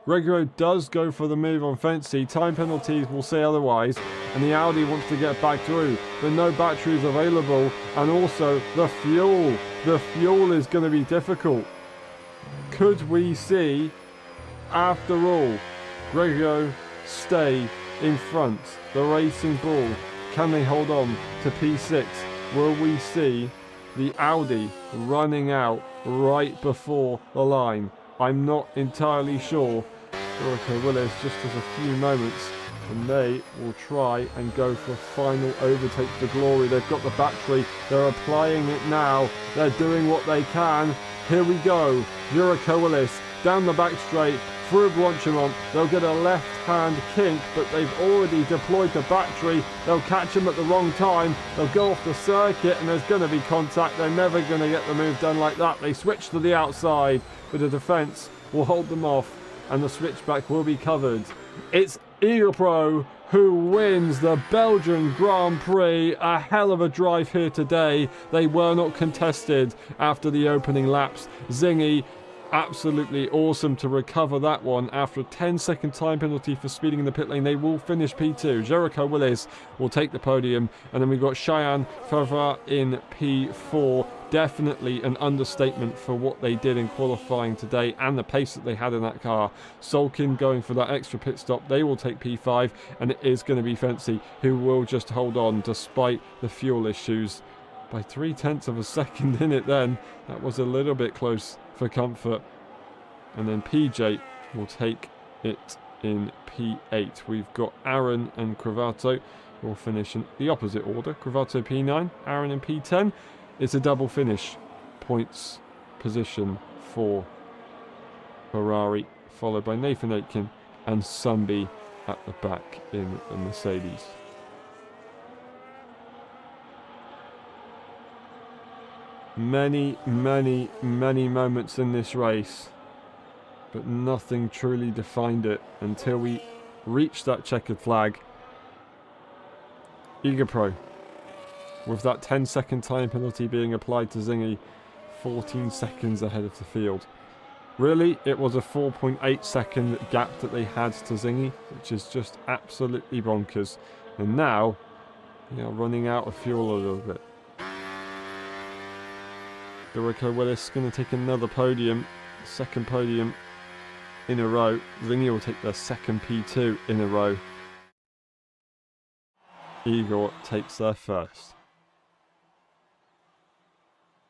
Gregorio does go for the move on Fancy. Time penalties will say otherwise, and the Audi wants to get back through, but no batteries available, and also the fuel. The fuel is going to be difficult. Could we see, after all, Gregorio stay in front? The Racing Bull, can they hold on to P6? Will we see the Audi running out right before the line? I'm not entirely sure. Jericho Willis just has a few moments, and they will try and go for a final overtake for glory. They've got the battery, they're applying it now, they're doing what they can. Here we go, Jericho Willis down the back straight, through Blanchimont. They'll get a left-hand kink, but they've already deployed the battery. They'll catch him at the wrong time. They'll go off the circuit, and there's going to be contact. They're never going to get the move done like that. They switch to the outside, but the defence will hold them off, and the switchback will be covered. It's Eagle Pro who wins the Belgian Grand Prix. A hell of a drive here today. They were not contested after the opening laps. Zingy, absolutely awesome to recover that one after a 10-second time penalty for speeding in the pit lane. They will finish P2. Jericho Willis will take the podium, and then we've got Cheyenne Favre in P4. Definitely an understatement for what they did in qualifying today and the pace that they had in that car. Sulkin going for that extra pit stop. They will take P5, and it is going to be Fancy who will just hold on despite the fuel issues by 0.3 of a second in it then. That was a little bit close for comfort. And then PJ will take it in P8. We've got Aaron and Cravato will finish in the opposite order. Cravato P9, Aaron in P10. It's a double finish. Points position for Ferrari, followed by Nathan Aitken and Sumby at the back in the Mercedes. Many, many, many moments in this race, but nothing truly defined it until we reached that checkered flag. Eager Pro, with that 10-second time penalty being applied to Zingy, 14 seconds ahead of the field. Really, it was a 4.8 second gap that they had to Zingy, which is just absolutely bonkers. And now, they are running out of fuel a little bit. Jericho Willis going to take another podium, second podium in a row. Zingy will take their second P2 in a row. Igor takes their first.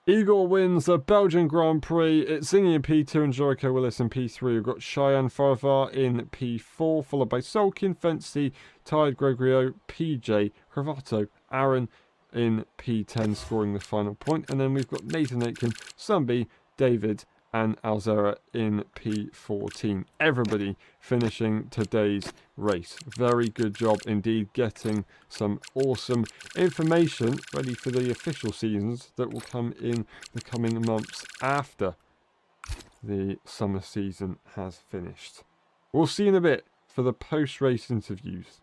Igor wins the Belgian Grand Prix. It's Zingy in P2 and Jericho Willis in P3. We've got Cheyenne Farivar in P4, followed by Solkin, Fency, Tide, Gregorio, PJ, Cravato, Aaron in P10, scoring the final point. And then we've got Nathan Aitken, Sunby, David, and Alzera in P14. Everybody finishing today's race. Very good job indeed, getting some awesome information ready for the official seasons that will come in the coming months after the summer season has finished. We'll see in a bit for the post-race interviews.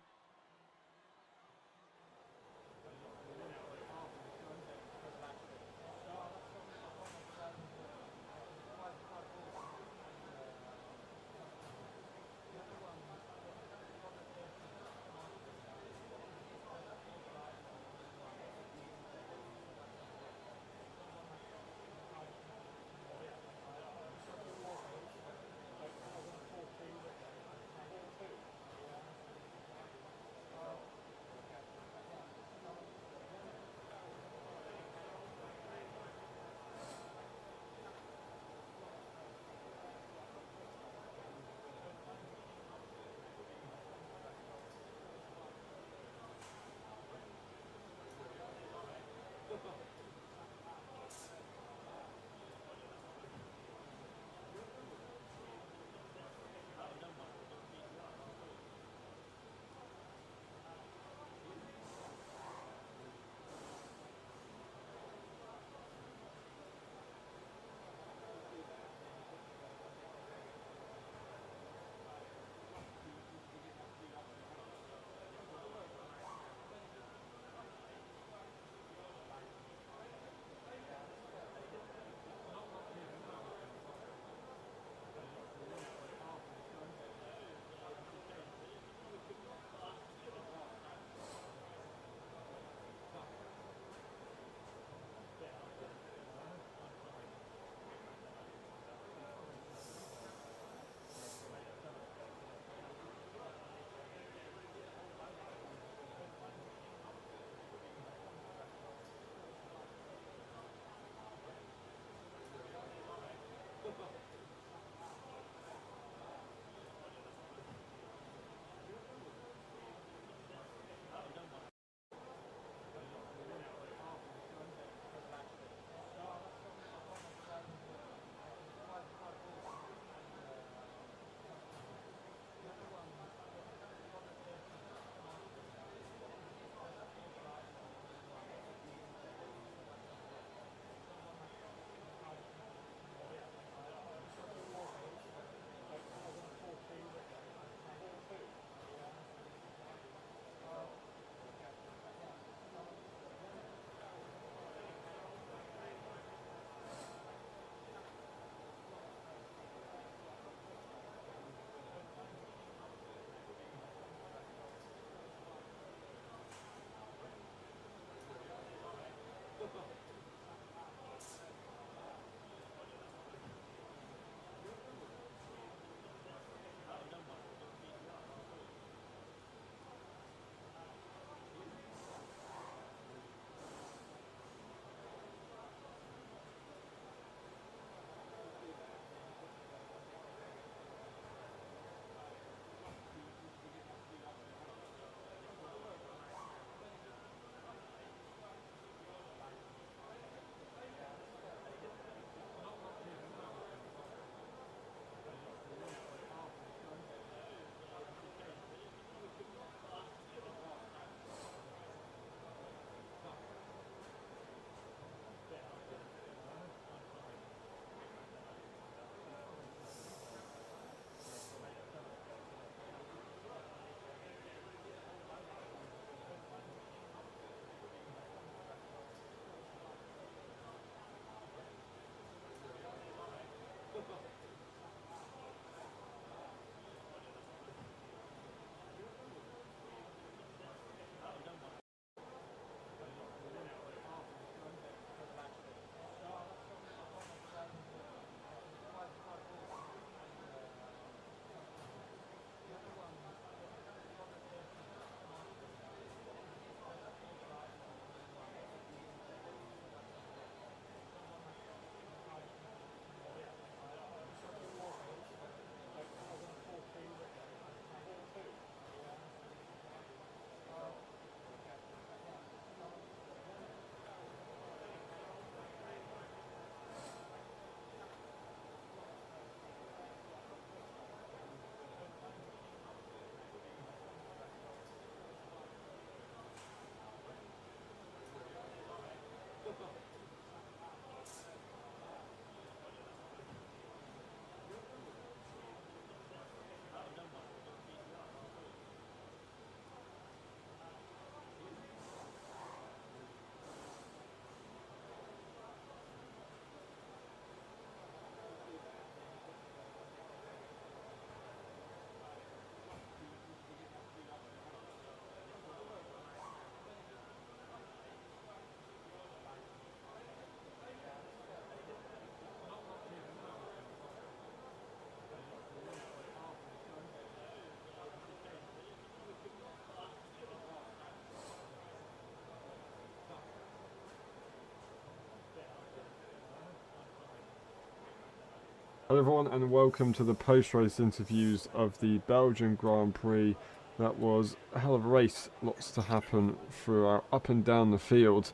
Hello everyone and welcome to the post-race interviews of the Belgian Grand Prix. That was a hell of a race, lots to happen throughout up and down the field.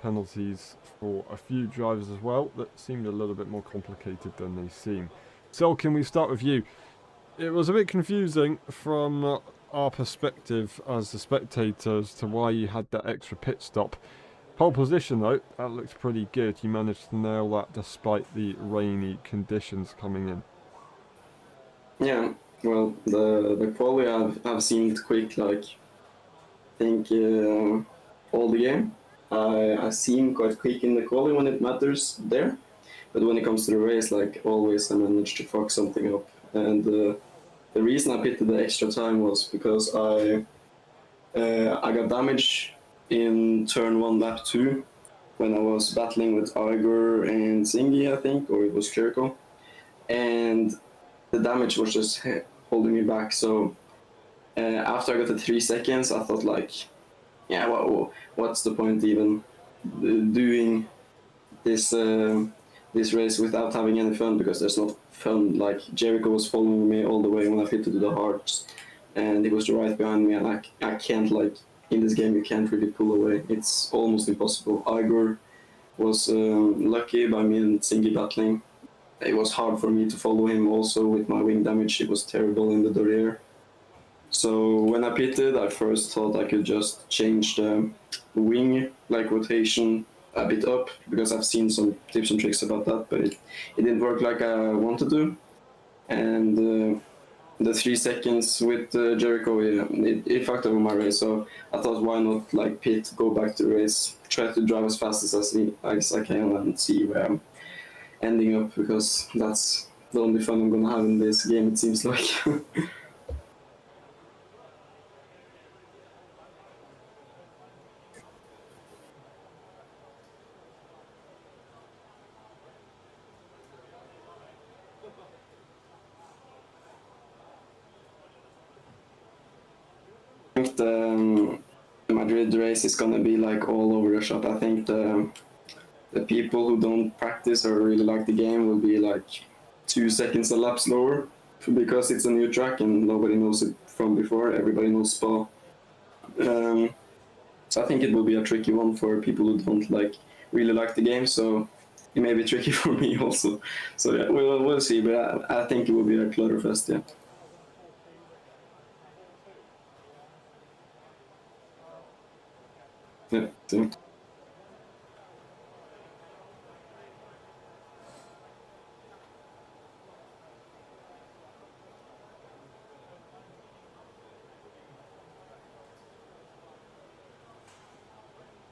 Penalties for a few drivers as well that seemed a little bit more complicated than they seem. So can we start with you? It was a bit confusing from our perspective as the spectators to why you had that extra pit stop. Pole position though, that looks pretty good. You managed to nail that despite the rainy conditions coming in. Yeah, well, the quali I've seemed quick, like I think all the game. I seem quite quick in the quali when it matters there, but when it comes to the race, like always, I manage to fuck something up. And the reason I pitted the extra time was because I got damage in turn 1, lap 2, when I was battling with Igor and Zingy, I think, or it was Jericho, and the damage was just holding me back. So after I got the 3 seconds, I thought like, yeah, what's the point even doing this this race without having any fun, because there's no fun. Like Jericho was following me all the way when I hit to the hearts, and he was right behind me, and I can't, like, in this game you can't really pull away. It's almost impossible. Igor was lucky by me and Zingy battling. It was hard for me to follow him also with my wing damage. It was terrible in the Dorriere. So when I pitted, I first thought I could just change the wing rotation a bit up, because I've seen some tips and tricks about that, but it didn't work like I wanted to. And the 3 seconds with Jericho, it fucked over my race. So I thought, why not pit, go back to the race, try to drive as fast as I can, and see where I'm ending up, because that's the only fun I'm gonna have in this game, it seems like. I think the Madrid race is gonna be all over the shop. I think the people who don't practice or really like the game will be 2 seconds a lap slower, because it's a new track and nobody knows it from before. Everybody knows Spa. So I think it will be a tricky one for people who don't really like the game. So it may be tricky for me also. So yeah, we'll see. But I think it will be a clutterfest. Yeah. Yeah. So.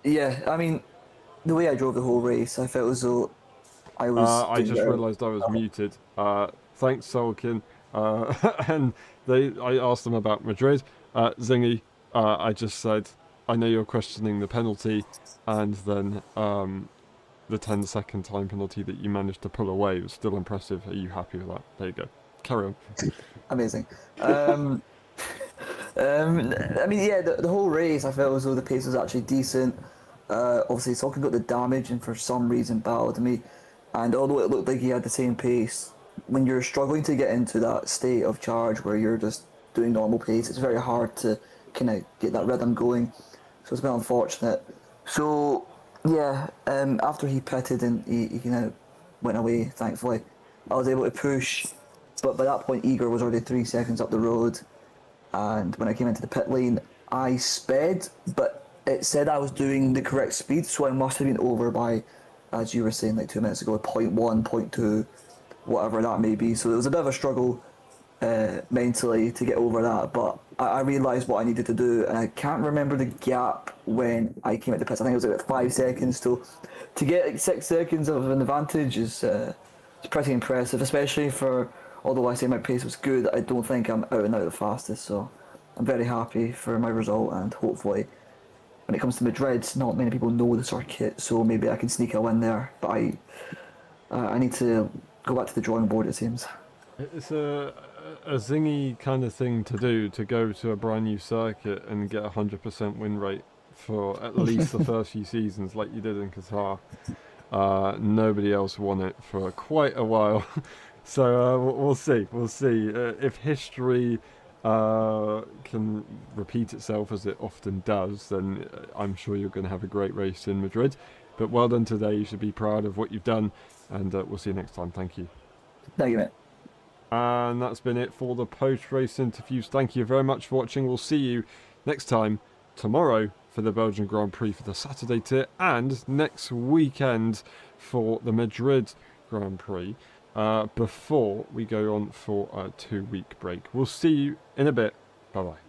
Yeah, I mean, the way I drove the whole race, I felt as though I was. I just realised I was muted. Thanks, Solkin. And I asked them about Madrid. Zingy, I just said, I know you're questioning the penalty, and then the 10-second time penalty that you managed to pull away was still impressive. Are you happy with that? There you go. Carry on. Amazing. I mean, yeah, the whole race, I felt as though the pace was actually decent. Obviously, Solkin got the damage and for some reason battled me. And although it looked like he had the same pace, when you're struggling to get into that state of charge where you're just doing normal pace, it's very hard to kind of get that rhythm going. So it's been unfortunate. So, yeah, after he pitted and he kind of went away, thankfully, I was able to push. But by that point, Igor was already 3 seconds up the road. And when I came into the pit lane, I sped, but it said I was doing the correct speed, so I must have been over by, as you were saying 2 minutes ago, 0.1, 0.2, whatever that may be. So it was a bit of a struggle mentally to get over that, but I realised what I needed to do, and I can't remember the gap when I came at the pits. I think it was about 5 seconds. So to get 6 seconds of an advantage is pretty impressive, especially for, although I say my pace was good, I don't think I'm out and out the fastest, so I'm very happy for my result, and hopefully when it comes to Madrid, not many people know the circuit, so maybe I can sneak a win there, but I need to go back to the drawing board, it seems. It's a zingy kind of thing to do, to go to a brand new circuit and get 100% win rate for at least the first few seasons like you did in Qatar. Nobody else won it for quite a while. So we'll see. We'll see if history can repeat itself as it often does. Then I'm sure you're going to have a great race in Madrid. But well done today. You should be proud of what you've done, and we'll see you next time. Thank you. Thank you, mate. And that's been it for the post-race interviews. Thank you very much for watching. We'll see you next time tomorrow for the Belgian Grand Prix for the Saturday tier, and next weekend for the Madrid Grand Prix, before we go on for a 2-week break. We'll see you in a bit. Bye bye.